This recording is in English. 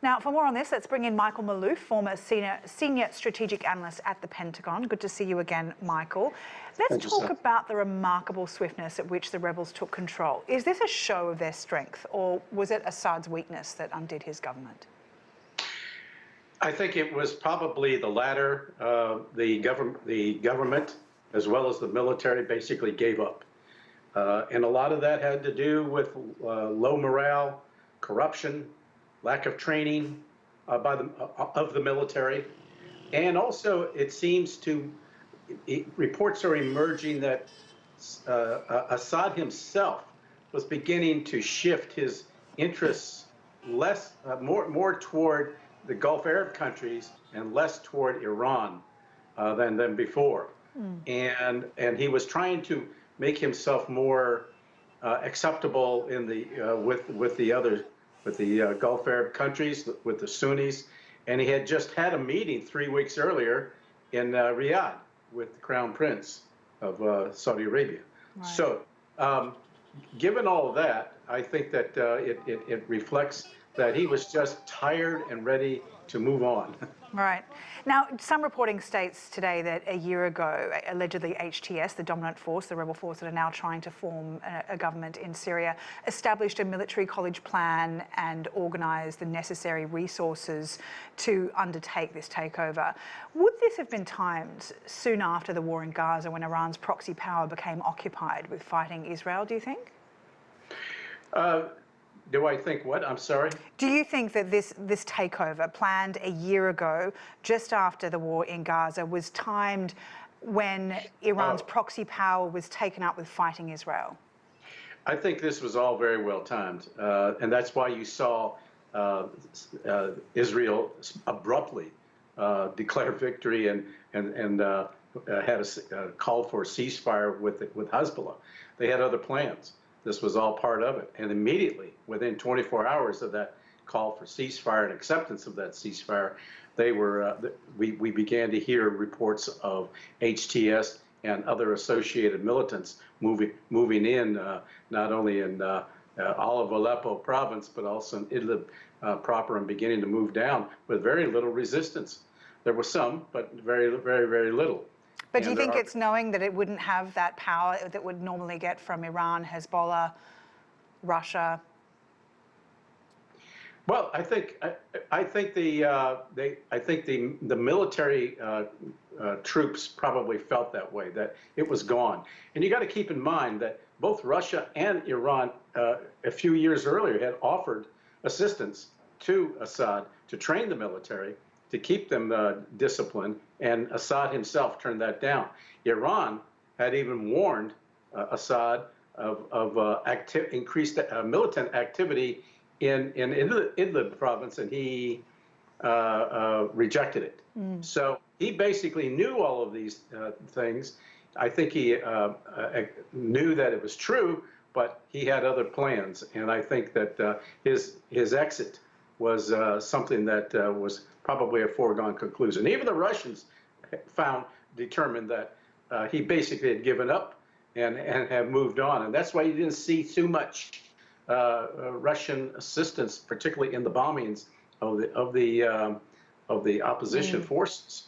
Now, for more on this, let's bring in Michael Maloof, former senior strategic analyst at the Pentagon. Good to see you again, Michael. Let's talk about the remarkable swiftness at which the rebels took control. Is this a show of their strength, or was it Assad's weakness that undid his government? I think it was probably the latter. The government, as well as the military, basically gave up. And a lot of that had to do with low morale, corruption, lack of training of the military. And also, it seems reports are emerging that Assad himself was beginning to shift his interests more toward the Gulf Arab countries and less toward Iran than before. And he was trying to make himself more acceptable in with the Gulf Arab countries, with the Sunnis, and he had just had a meeting 3 weeks earlier in Riyadh with the Crown Prince of Saudi Arabia. Right. So, given all of that, I think that it reflects that he was just tired and ready to move on. Right. Now, some reporting states today that a year ago, allegedly HTS, the dominant force, the rebel force that are now trying to form a government in Syria, established a military college plan and organised the necessary resources to undertake this takeover. Would this have been timed soon after the war in Gaza, when Iran's proxy power became occupied with fighting Israel, do you think? Do I think what? I'm sorry? Do you think that this takeover, planned a year ago, just after the war in Gaza, was timed when Iran's proxy power was taken up with fighting Israel? I think this was all very well timed. And that's why you saw Israel abruptly declare victory and had a call for a ceasefire with Hezbollah. They had other plans. This was all part of it. And immediately, within 24 hours of that call for ceasefire and acceptance of that ceasefire, we began to hear reports of HTS and other associated militants moving in, not only in all of Aleppo province, but also in Idlib proper, and beginning to move down with very little resistance. There was some, but very, very, very little. But do you think it's knowing that it wouldn't have that power that would normally get from Iran, Hezbollah, Russia? Well, I think the military troops probably felt that way, that it was gone. And you got to keep in mind that both Russia and Iran a few years earlier had offered assistance to Assad to train the military, to keep them disciplined, and Assad himself turned that down. Iran had even warned Assad of increased militant activity in Idlib province, and he rejected it. So he basically knew all of these things. I think he knew that it was true, but he had other plans, and I think that his exit was something that was probably a foregone conclusion. Even the Russians determined that he basically had given up and have moved on, and that's why you didn't see too much Russian assistance, particularly in the bombings of the opposition forces.